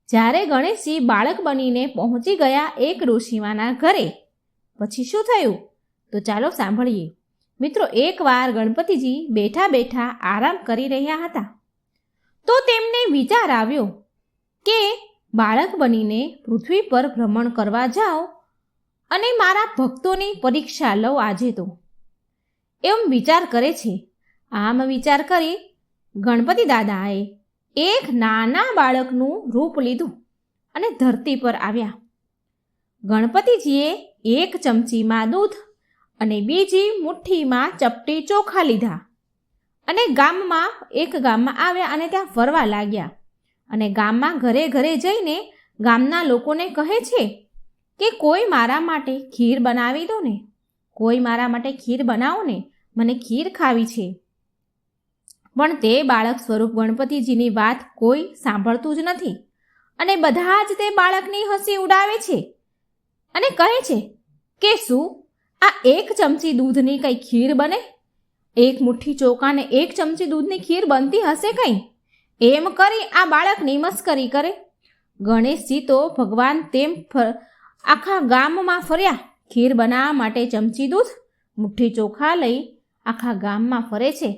જ્યારે ગણેશજી બાળક બનીને પહોંચી ગયા એક ડોશીમાના ઘરે, પછી શું થયું તો ચાલો સાંભળીએ. મિત્રો, એકવાર ગણપતિજી બેઠા બેઠા આરામ કરી રહ્યા હતા તો તેમને વિચાર આવ્યો કે બાળક બનીને પૃથ્વી પર ભ્રમણ કરવા જાઓ અને મારા ભક્તોની પરીક્ષા લઉં આજે તો, એમ વિચાર કરે છે. આમ વિચાર કરી ગણપતિ દાદાએ એક નાના બાળકનું રૂપ લીધું અને ધરતી પર આવ્યા. ગણપતિજીએ એક ચમચીમાં દૂધ અને બીજી મુઠ્ઠીમાં ચપટી ચોખા લીધા અને ગામમાં આવ્યા અને ત્યાં ફરવા લાગ્યા અને ગામમાં ઘરે ઘરે જઈને ગામના લોકોને કહે છે કે કોઈ મારા માટે ખીર બનાવી દો ને, કોઈ મારા માટે ખીર બનાવો ને, મને ખીર ખાવી છે. પણ તે બાળક સ્વરૂપ ગણપતિજીની વાત કોઈ સાંભળતું જ નથી અને બધા જ તે બાળકની હસી ઉડાવે છે અને કહે છે કે શું આ એક ચમચી દૂધની કંઈ ખીર બને? એક મુઠ્ઠી ચોખાને એક ચમચી દૂધની ખીર બનતી હશે કંઈ? એમ કરી આ બાળકની મસ્કરી કરે. ગણેશજી તો ભગવાન તેમ આખા ગામમાં ફર્યા. ખીર બનાવવા માટે ચમચી દૂધ, મુઠ્ઠી ચોખા લઈ આખા ગામમાં ફરે છે,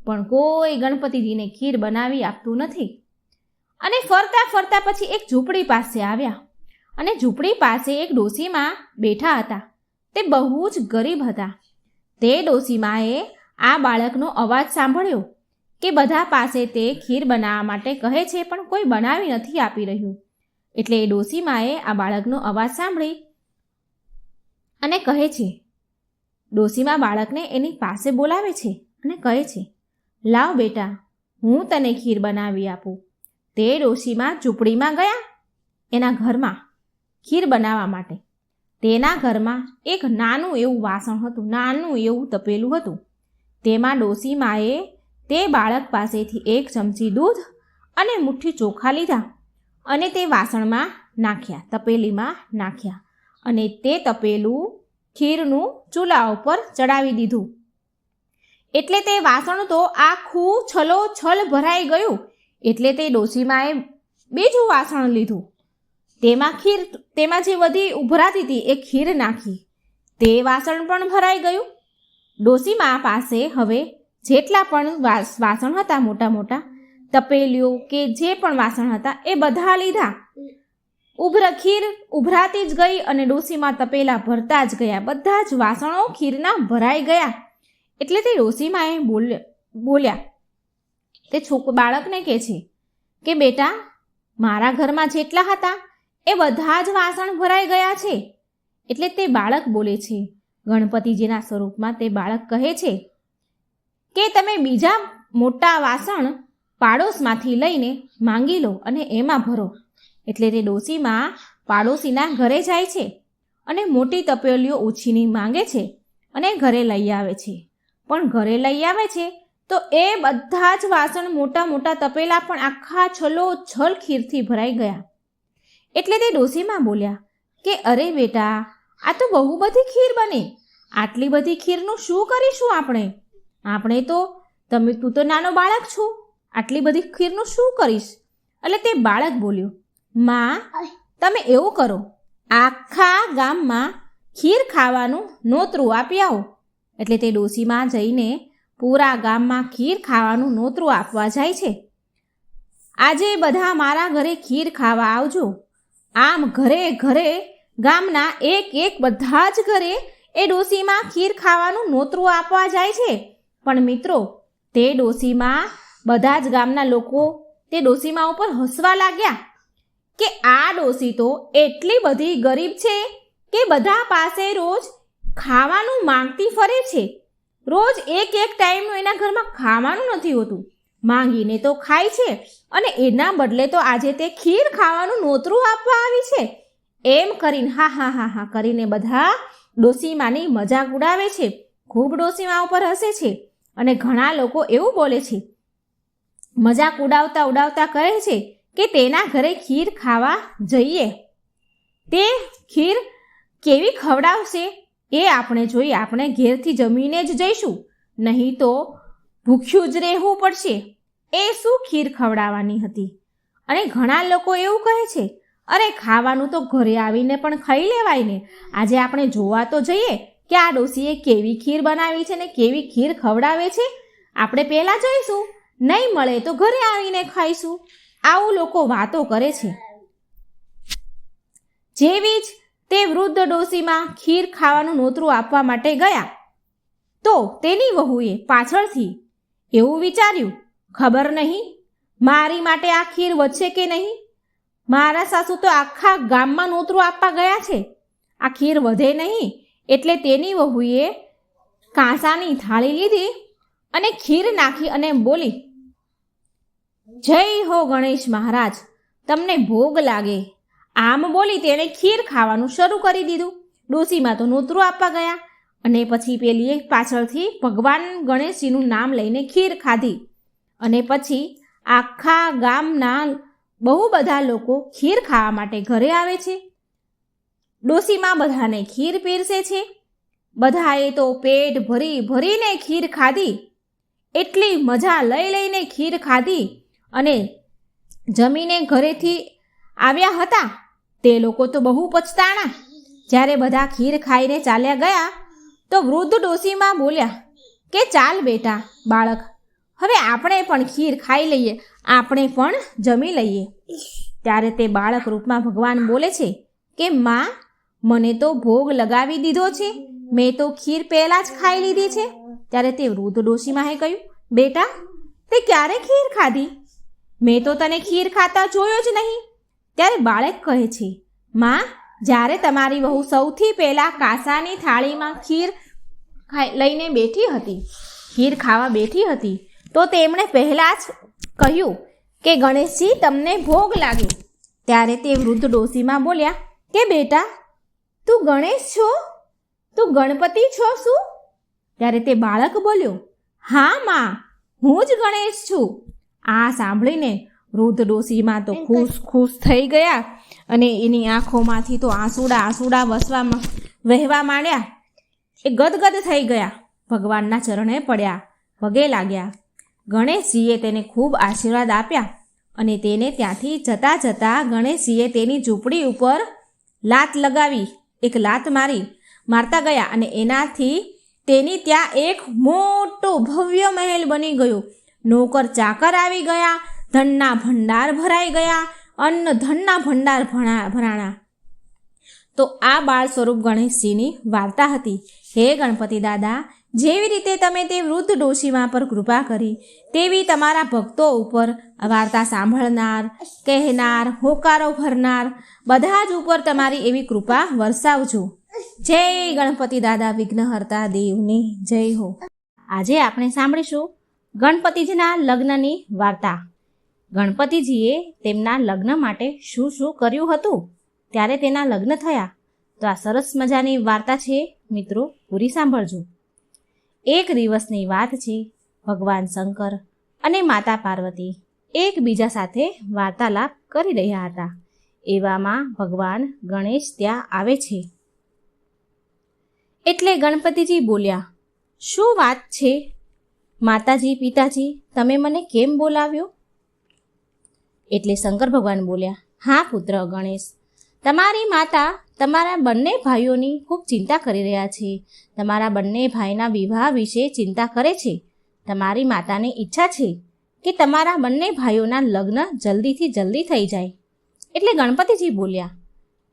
પણ કોઈ ગણપતિજીને ખીર બનાવી આપતું નથી. અને ફરતા ફરતા પછી એક ઝૂંપડી પાસે આવ્યા અને ઝૂંપડી પાસે એક ડોશીમા બેઠા હતા. તે બહુ જ ગરીબ હતા. તે ડોશીમાએ આ બાળકનો અવાજ સાંભળ્યો કે બધા પાસે તે ખીર બનાવવા માટે કહે છે, પણ કોઈ બનાવી નથી આપી રહ્યું. એટલે એ ડોશીમાએ આ બાળકનો અવાજ સાંભળી અને કહે છે, ડોશીમા બાળકને એની પાસે બોલાવે છે અને કહે છે, લાવ બેટા, હું તને ખીર બનાવી આપું. તે ડોશીમા ઝૂંપડીમાં ગયા એના ઘરમાં ખીર બનાવવા માટે. તેના ઘરમાં એક નાનું એવું વાસણ હતું, નાનું એવું તપેલું હતું. તેમાં ડોશીમાએ તે બાળક પાસેથી એક ચમચી દૂધ અને મુઠ્ઠી ચોખા લીધા અને તે વાસણમાં નાખ્યા, તપેલીમાં નાખ્યા અને તે તપેલું ખીરનું ચૂલા ઉપર ચડાવી દીધું. એટલે તે વાસણ તો આખું છલોછલ ભરાઈ ગયું. એટલે તે ડોશીમાએ બીજું વાસણ લીધું, તેમાં જે બધી ઉભરાતી હતી એ ખીર નાખી. તે વાસણ પણ ભરાઈ ગયું. ડોશીમા પાસે હવે જેટલા પણ વાસણ હતા, મોટા મોટા તપેલીઓ કે જે પણ વાસણ હતા એ બધા લીધા. ખીર ઉભરાતી જ ગઈ અને ડોશીમા તપેલા ભરતા જ ગયા. બધા જ વાસણો ખીરના ભરાઈ ગયા. એટલે તે ડોશીમાએ બોલ્યા, તે બાળકને કહે છે કે બેટા, મારા ઘરમાં જેટલા હતા એ બધા જ વાસણ ભરાઈ ગયા છે. એટલે તે બાળક બોલે છે, ગણપતિજીના સ્વરૂપમાં તે બાળક કહે છે કે તમે બીજા મોટા વાસણ પાડોશમાંથી લઈને માંગી લો અને એમાં ભરો. એટલે તે ડોશીમાં પાડોશીના ઘરે જાય છે અને મોટી તપેલીઓ ઉછીની માંગે છે અને ઘરે લઈ આવે છે. પણ ઘરે લઈ આવે છે તો એ બધા જ વાસણ મોટા મોટા તપેલા પણ આખા છલોછલ ખીરથી ભરાઈ ગયા. એટલે તે ડોશીમાં બોલ્યા કે અરે બેટા, આ તો બહુ બધી ખીર બની. આટલી બધી ખીરનું શું કરીશું આપણે તો તું તો નાનો બાળક છો, આટલી બધી ખીરનું શું કરીશ? એટલે તે બાળક બોલ્યો, માં, તમે એવું કરો, આખા ગામમાં ખીર ખાવાનું નોતરું આપી આવો. એટલે તે ડોશીમાં જઈને પૂરા ગામમાં ખીર ખાવાનું નોતરું આપવા જાય છે. આજે બધા મારા ઘરે ખીર ખાવા આવજો. આમ ઘરે ઘરે ગામના એક બધા જ ઘરે એ ડોશીમાં ખીર ખાવાનું નોતરું આપવા જાય છે. પણ મિત્રો, તે ડોશીમાં બધા જ ગામના લોકો તે ડોશીમા ઉપર હસવા લાગ્યા કે આ ડોશી તો એટલી બધી ગરીબ છે કે બધા પાસે રોજ ખાવાનું માંગતી ફરે છે. રોજ એક ટાઈમનું એના ઘરમાં ખાવાનું નથી હોતું, માંગીને તો ખાય છે અને એના બદલે તો આજે તે ખીર ખાવાનું નોતરું આપવા આવી છે. એમ કરીને હા કરીને બધા ડોશીમાની મજાક ઉડાવે છે, ખૂબ ડોશીમા ઉપર હસે છે. અને ઘણા લોકો એવું બોલે છે, મજાક ઉડાવતા કહે છે કે તેના ઘરે ખીર ખાવા જઈએ. તે ખીર કેવી ખવડાવશે એ આપણે જોઈએ. આપણે ઘેરથી જમીને જ જઈશું, નહીં તો ભૂખ્યું જ રહેવું પડશે. એ શું ખીર ખવડાવવાની હતી? અને ઘણા લોકો એવું કહે છે, અરે ખાવાનું તો ઘરે આવીને પણ ખાઈ લેવાય ને. આજે આપણે જોવા તો જઈએ કે આ ડોશીએ કેવી ખીર બનાવી છે ને કેવી ખીર ખવડાવે છે. આપણે પહેલાં જઈશું, નહીં મળે તો ઘરે આવીને ખાઈશું. આવું લોકો વાતો કરે છે. જેવી જ તે વૃદ્ધ ડોશીમાં ખીર ખાવાનું નોતરું આપવા માટે ગયા તો તેની વહુએ પાછળથી એવું વિચાર્યું, ખબર નહીં મારી માટે આ ખીર વધશે કે નહીં. મારા સાસુ તો આખા ગામમાં નોતરું આપવા ગયા છે, આ ખીર વધે નહીં. એટલે તેની વહુએ કાંસાની થાળી લીધી અને ખીર નાખી અને બોલી, જય હો ગણેશ મહારાજ, તમને ભોગ લાગે. આમ બોલી તેણે ખીર ખાવાનું શરૂ કરી દીધું. ડોશીમાં તો નોતરું આપવા ગયા અને પછી પેલીએ પાછળથી ભગવાન ગણેશજીનું નામ લઈને ખીર ખાધી. અને પછી આખા ગામના બહુ બધા લોકો ખીર ખાવા માટે ઘરે આવે છે. ડોશીમાં બધાને ખીર પીરસે છે. બધાએ તો પેટ ભરી ભરીને ખીર ખાધી. એટલી મજા લઈ લઈને ખીર ખાધી અને જમીને ઘરેથી આવ્યા હતા તે લોકો તો બહુ પછતાણા. જ્યારે બધા ખીર ખાઈને ચાલ્યા ગયા તો વૃદ્ધ ડોશીમાં બોલ્યા કે ચાલ બેટા બાળક, હવે આપણે પણ ખીર ખાઈ લઈએ, આપણે પણ જમી લઈએ. ત્યારે તે બાળક રૂપમાં ભગવાન બોલે છે કે માં, મને તો ભોગ લગાવી દીધો છે, મેં તો ખીર પહેલાં જ ખાઈ લીધી છે. ત્યારે તે વૃદ્ધ ડોશીમાએ કહ્યું, બેટા તે ક્યારે ખીર ખાધી? મેં તો તને ખીર ખાતા જોયો જ નહીં. ત્યારે બાળક કહે છે, માં, જ્યારે તમારી વહુ સૌથી પહેલાં કાંસાની થાળીમાં ખીર લઈને બેઠી હતી, ખીર ખાવા બેઠી હતી, તો તેમણે પહેલાં જ કહ્યું કે ગણેશજી તમને ભોગ લાગે. ત્યારે તે વૃદ્ધ ડોશીમાં બોલ્યા કે બેટા તું ગણેશ છો? તું ગણપતિ છો શું? ત્યારે તે બાળક બોલ્યો, હા માં, હું જ ગણેશ છું. આ સાંભળીને વૃદ્ધ ડોશીમાં તો ખુશ થઈ ગયા અને એની આંખોમાંથી તો આંસુડા વહેવા માંડ્યા. એ ગદગદ થઈ ગયા, ભગવાનના ચરણે પડ્યા, પગે લાગ્યા. ગણેશજીએ તેને ખૂબ આશીર્વાદ આપ્યા અને તેને ત્યાંથી જતાં ગણેશજીએ તેની ઝૂંપડી ઉપર લાત લગાવી, એક લાત મારતા ગયા અને એનાથી તેની ત્યાં એક મોટો ભવ્ય મહેલ બની ગયો. નોકર ચાકર આવી ગયા, ધનના ભંડાર ભરાઈ ગયા, અન્ન ધનના ભંડાર ભરાણા. તો આ બાળ સ્વરૂપ ગણેશજીની વાર્તા હતી. હે ગણપતિ દાદા, જેવી રીતે તમે તે વૃદ્ધ ડોશીમા પર કૃપા કરી, તેવી તમારા ભક્તો ઉપર વાર્તા સાંભળનાર, કહેનાર, હોકારો ભરનાર બધા જ ઉપર તમારી એવી કૃપા વરસાવજો. જય ગણપતિ દાદા વિઘ્નહર્તા દેવની જય હો. આજે આપણે સાંભળીશું ગણપતિજીના લગ્નની વાર્તા. ગણપતિજીએ તેમના લગ્ન માટે શું શું કર્યું હતું, ત્યારે તેના લગ્ન થયા. તો આ સરસ મજાની વાર્તા છે મિત્રો, પૂરી સાંભળજો. એક દિવસની વાત છે. ભગવાન શંકર અને માતા પાર્વતી એકબીજા સાથે વાર્તાલાપ કરી રહ્યા હતા. એવામાં ભગવાન ગણેશ ત્યાં આવે છે. એટલે ગણપતિજી બોલ્યા, શું વાત છે માતાજી, પિતાજી, તમે મને કેમ બોલાવ્યો? એટલે શંકર ભગવાન બોલ્યા, હા પુત્ર ગણેશ, તમારી માતા તમારા બંને ભાઈઓની ખૂબ ચિંતા કરી રહ્યા છે. તમારા બંને ભાઈના વિવાહ વિશે ચિંતા કરે છે. તમારી માતાની ઈચ્છા છે કે તમારા બંને ભાઈઓના લગ્ન જલ્દીથી જલ્દી થઈ જાય. એટલે ગણપતિજી બોલ્યા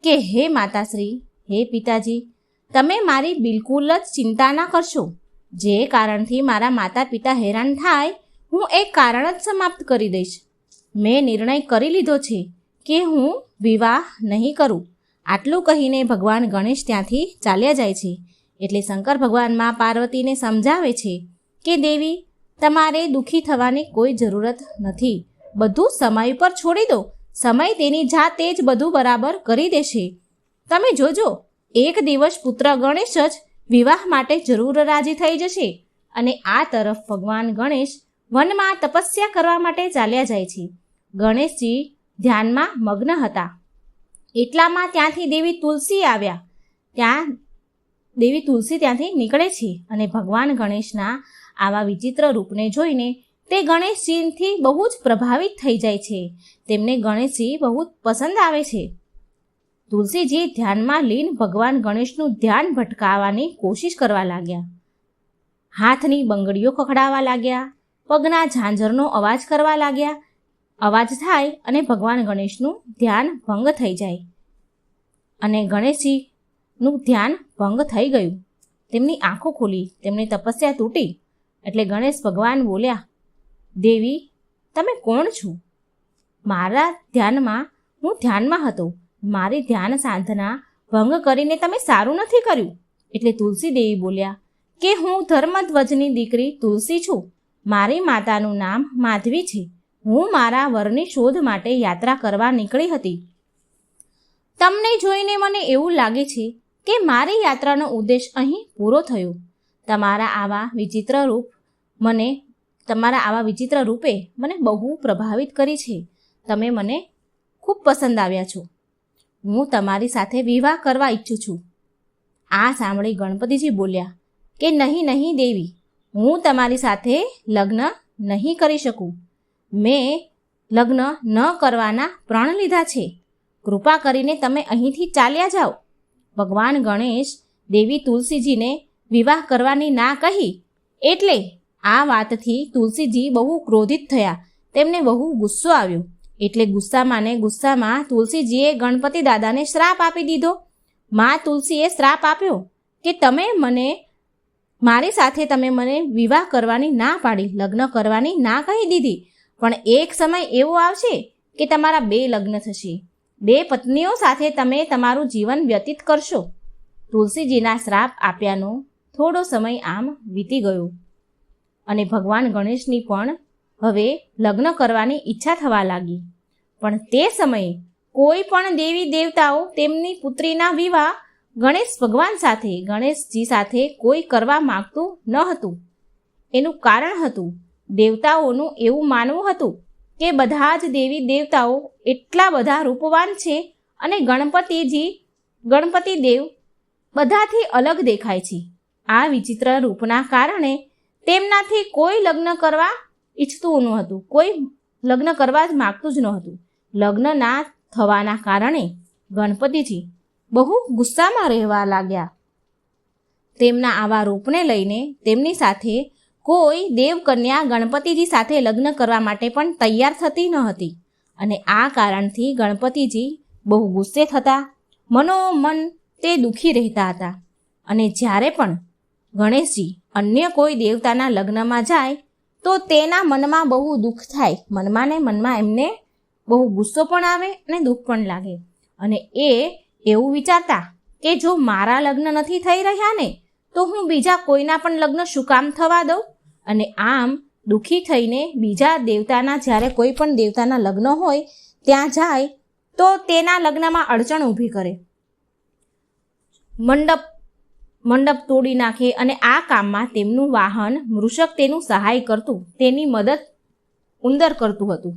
કે હે માતાશ્રી, હે પિતાજી, તમે મારી બિલકુલ જ ચિંતા ના કરશો. જે કારણથી મારા માતા પિતા હેરાન થાય, હું એ કારણ જ સમાપ્ત કરી દઈશ. મેં નિર્ણય કરી લીધો છે કે હું વિવાહ નહીં કરું. આટલું કહીને ભગવાન ગણેશ ત્યાંથી ચાલ્યા જાય છે. એટલે શંકર ભગવાન માં પાર્વતીને સમજાવે છે કે દેવી, તમારે દુઃખી થવાની કોઈ જરૂરત નથી. બધું સમય પર છોડી દો. સમય તેની જાતે જ બધું બરાબર કરી દેશે. તમે જોજો, એક દિવસ પુત્ર ગણેશ જ વિવાહ માટે જરૂર રાજી થઈ જશે. અને આ તરફ ભગવાન ગણેશ વનમાં તપસ્યા કરવા માટે ચાલ્યા જાય છે. ગણેશજી ધ્યાનમાં મગ્ન હતા. એટલામાં ત્યાંથી દેવી તુલસી આવ્યા. દેવી તુલસી ત્યાંથી નીકળે છે અને ભગવાન ગણેશના આવા વિચિત્ર રૂપને જોઈને તે ગણેશજીથી બહુ જ પ્રભાવિત થઈ જાય છે. તેમને ગણેશજી બહુ જ પસંદ આવે છે. તુલસીજી ધ્યાનમાં લીન ભગવાન ગણેશનું ધ્યાન ભટકાવવાની કોશિશ કરવા લાગ્યા. હાથની બંગડીઓ ખખડાવવા લાગ્યા, પગના ઝાંઝરનો અવાજ કરવા લાગ્યા. અવાજ થાય અને ભગવાન ગણેશનું ધ્યાન ભંગ થઈ જાય અને ગણેશજીનું ધ્યાન ભંગ થઈ ગયું. તેમની આંખો ખુલી, તેમની તપસ્યા તૂટી. એટલે ગણેશ ભગવાન બોલ્યા, દેવી, તમે કોણ છો? મારા ધ્યાનમાં હું ધ્યાનમાં હતો. મારી ધ્યાન સાધના ભંગ કરીને તમે સારું નથી કર્યું. એટલે તુલસી દેવી બોલ્યા કે હું ધર્મધ્વજની દીકરી તુલસી છું. મારી માતાનું નામ માધવી છે. હું મારા વરની શોધ માટે યાત્રા કરવા નીકળી હતી. તમને જોઈને મને એવું લાગે છે કે મારી યાત્રાનો ઉદ્દેશ અહીં પૂરો થયો. તમારા આવા વિચિત્ર રૂપે મને બહુ પ્રભાવિત કરી છે. તમે મને ખૂબ પસંદ આવ્યા છો. હું તમારી સાથે વિવાહ કરવા ઈચ્છું છું. આ સાંભળી ગણપતિજી બોલ્યા કે નહીં દેવી, હું તમારી સાથે લગ્ન નહીં કરી શકું. મેં લગ્ન ન કરવાના પ્રણ લીધા છે. કૃપા કરીને તમે અહીંથી ચાલ્યા જાઓ. ભગવાન ગણેશ દેવી તુલસીજીને વિવાહ કરવાની ના કહી એટલે આ વાતથી તુલસીજી બહુ ક્રોધિત થયા. તેમને બહુ ગુસ્સો આવ્યો. એટલે ગુસ્સામાં તુલસીજીએ ગણપતિ દાદાને શ્રાપ આપી દીધો. મા તુલસીએ શ્રાપ આપ્યો કે મારી સાથે તમે મને વિવાહ કરવાની ના પાડી, લગ્ન કરવાની ના કહી દીધી. પણ એક સમય એવો આવશે કે તમારા 2 લગ્ન થશે. 2 પત્નીઓ સાથે તમે તમારું જીવન વ્યતીત કરશો. તુલસીજીના શ્રાપ આપ્યાનો થોડો સમય આમ વીતી ગયો અને ભગવાન ગણેશની પણ હવે લગ્ન કરવાની ઈચ્છા થવા લાગી. પણ તે સમયે કોઈ પણ દેવી દેવતાઓ તેમની પુત્રીના વિવાહ ગણેશજી સાથે કોઈ કરવા માંગતું ન હતું. એનું કારણ હતું દેવતાઓનું એવું માનવું હતું કે બધા જ દેવી દેવતાઓ એટલા બધા રૂપવાન છે અને ગણપતિ દેવ બધાથી અલગ દેખાય છે. આ વિચિત્ર રૂપના કારણે તેમનાથી કોઈ લગ્ન કરવા ઈચ્છતું નહોતું. કોઈ લગ્ન કરવા જ માગતું જ નહોતું. લગ્ન ના થવાના કારણે ગણપતિજી બહુ ગુસ્સામાં રહેવા લાગ્યા. તેમના આવા રૂપને લઈને તેમની સાથે કોઈ દેવકન્યા ગણપતિજી સાથે લગ્ન કરવા માટે પણ તૈયાર થતી ન હતી. અને આ કારણથી ગણપતિજી બહુ ગુસ્સે થતા, મનોમન તે દુઃખી રહેતા હતા. અને જ્યારે પણ ગણેશજી અન્ય કોઈ દેવતાના લગ્નમાં જાય તો તેના મનમાં બહુ દુઃખ થાય. મનમાં એમને બહુ ગુસ્સો પણ આવે અને દુઃખ પણ લાગે. અને એ એવું વિચારતા કે જો મારા લગ્ન નથી થઈ રહ્યા ને તો હું બીજા કોઈના પણ લગ્ન શું કામ થવા દઉં. અને આમ દુઃખી થઈને બીજા દેવતાના જ્યારે કોઈ પણ દેવતાના લગ્ન હોય ત્યાં જાય તો તેના લગ્નમાં અડચણ ઊભી કરે, મંડપ તોડી નાખે. અને આ કામમાં તેમનું વાહન મૃષક તેનું સહાય કરતું, તેની મદદ ઉંદર કરતું હતું.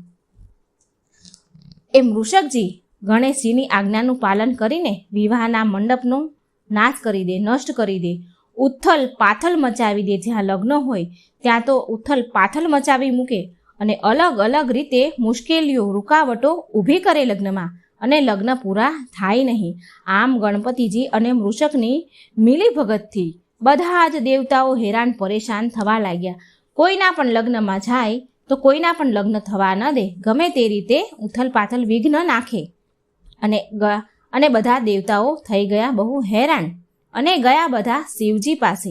એ મૃષકજી ગણેશજીની આજ્ઞાનું પાલન કરીને વિવાહના મંડપનો નાશ કરી દે, નષ્ટ કરી દે, ઉથલ પાથલ મચાવી દે. જ્યાં લગ્ન હોય ત્યાં તો ઉથલ પાથલ મચાવી મૂકે અને અલગ અલગ રીતે મુશ્કેલીઓ, રૂકાવટો ઊભી કરે લગ્નમાં અને લગ્ન પૂરા થાય નહીં. આમ ગણપતિજી અને મૃષકની મિલીભગતથી બધા જ દેવતાઓ હેરાન પરેશાન થવા લાગ્યા. કોઈના પણ લગ્નમાં જાય તો કોઈના પણ લગ્ન થવા ન દે, ગમે તે રીતે ઉથલ પાથલ વિઘ્ન નાખે. અને બધા દેવતાઓ થઈ ગયા બહુ હેરાન અને ગયા બધા શિવજી પાસે,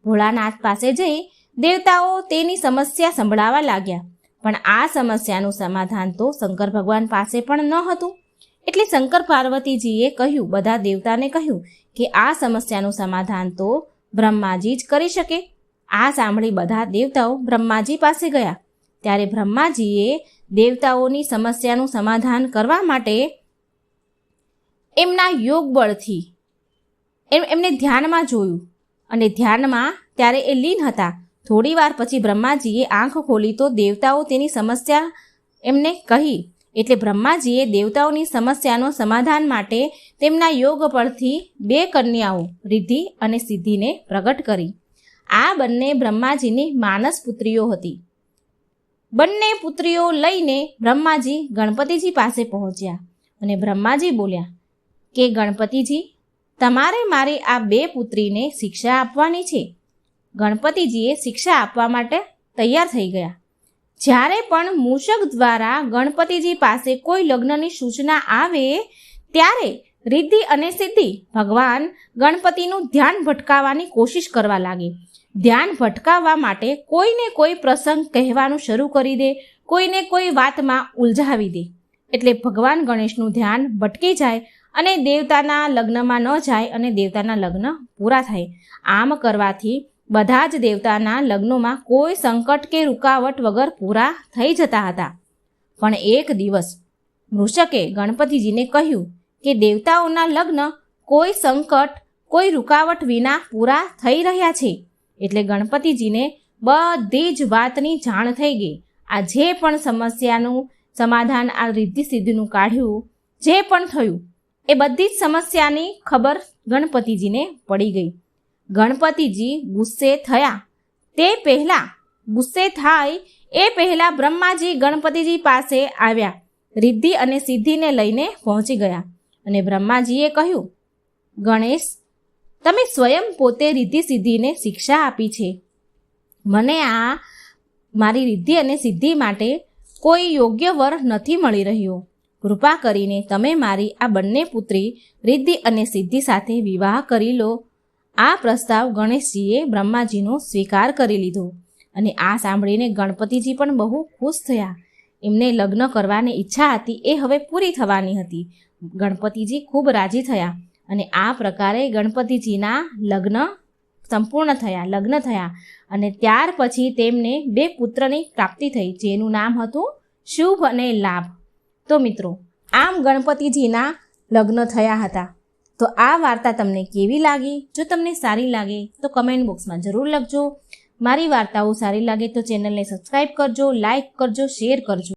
ભોળાનાથ પાસે જઈ દેવતાઓ તેની સમસ્યા સંભળાવા લાગ્યા. પણ આ સમસ્યાનું સમાધાન તો શંકર ભગવાન પાસે પણ ન હતું. એટલે શંકર પાર્વતીજીએ કહ્યું, બધા દેવતાને કહ્યું કે આ સમસ્યાનું સમાધાન તો બ્રહ્માજી જ કરી શકે. આ સાંભળી બધા દેવતાઓ બ્રહ્માજી પાસે ગયા. ત્યારે બ્રહ્માજીએ દેવતાઓની સમસ્યાનું સમાધાન કરવા માટે એમના યોગ બળથી એમને ધ્યાનમાં જોયું અને ધ્યાનમાં ત્યારે એ લીન હતા. થોડી વાર પછી બ્રહ્માજીએ આંખ ખોલી તો દેવતાઓ તેની સમસ્યા એમને કહી. એટલે બ્રહ્માજીએ દેવતાઓની સમસ્યાનો સમાધાન માટે તેમના યોગ બળથી 2 કન્યાઓ રિદ્ધિ અને સિદ્ધિને પ્રગટ કરી. આ બંને બ્રહ્માજીની માનસ પુત્રીઓ હતી. બંને પુત્રીઓ લઈને બ્રહ્માજી ગણપતિજી પાસે પહોંચ્યા અને બ્રહ્માજી બોલ્યા કે ગણપતિજી, તમારે મારી આ 2 પુત્રીને શિક્ષા આપવાની છે. ગણપતિજીએ શિક્ષા આપવા માટે તૈયાર થઈ ગયા. જ્યારે પણ મૂષક દ્વારા ગણપતિજી પાસે કોઈ લગ્નની સૂચના આવે ત્યારે રિદ્ધિ અને સિદ્ધિ ભગવાન ગણપતિનું ધ્યાન ભટકાવવાની કોશિશ કરવા લાગે. ધ્યાન ભટકાવવા માટે કોઈને કોઈ પ્રસંગ કહેવાનું શરૂ કરી દે, કોઈને કોઈ વાતમાં ઉલઝાવી દે. એટલે ભગવાન ગણેશનું ધ્યાન ભટકી જાય અને દેવતાના લગ્નમાં ન જાય અને દેવતાના લગ્ન પૂરા થાય. આમ કરવાથી બધા જ દેવતાના લગ્નોમાં કોઈ સંકટ કે રૂકાવટ વગર પૂરા થઈ જતા હતા. પણ એક દિવસ મૃષકે ગણપતિજીને કહ્યું કે દેવતાઓના લગ્ન કોઈ સંકટ, કોઈ રૂકાવટ વિના પૂરા થઈ રહ્યા છે. એટલે ગણપતિજીને બધી જ વાતની જાણ થઈ ગઈ. આ જે પણ સમસ્યાનું સમાધાન, આ રિદ્ધિ સિદ્ધિનું કાઢ્યું, જે પણ થયું એ બધી જ સમસ્યાની ખબર ગણપતિજીને પડી ગઈ. ગણપતિજી ગુસ્સે થયા. તે પહેલાં ગુસ્સે થાય એ પહેલાં બ્રહ્માજી ગણપતિજી પાસે આવ્યા, રિદ્ધિ અને સિદ્ધિને લઈને પહોંચી ગયા. અને બ્રહ્માજીએ કહ્યું, ગણેશ, તમે સ્વયં પોતે રિદ્ધિ સિદ્ધિને શિક્ષા આપી છે. મને આ મારી રિદ્ધિ અને સિદ્ધિ માટે કોઈ યોગ્ય વર નથી મળી રહ્યો. કૃપા કરીને તમે મારી આ બંને પુત્રી રિદ્ધિ અને સિદ્ધિ સાથે વિવાહ કરી લો. આ પ્રસ્તાવ ગણેશજીએ બ્રહ્માજીનો સ્વીકાર કરી લીધો. અને આ સાંભળીને ગણપતિજી પણ બહુ ખુશ થયા. એમને લગ્ન કરવાની ઈચ્છા હતી એ હવે પૂરી થવાની હતી. ગણપતિજી ખૂબ રાજી થયા અને આ પ્રકારે ગણપતિજીના લગ્ન સંપૂર્ણ થયા, લગ્ન થયા. અને ત્યાર પછી તેમને 2 પુત્રની પ્રાપ્તિ થઈ, જેનું નામ હતું શુભ અને લાભ. તો મિત્રો, આમ ગણપતિજીના લગ્ન થયા હતા. તો આ વાર્તા તમને કેવી લાગી? જો તમને સારી લાગે તો કમેન્ટ બોક્સમાં જરૂર લખજો. મારી વાર્તાઓ સારી લાગે તો ચેનલને સબસ્ક્રાઈબ કરજો, લાઈક કરજો, શેર કરજો.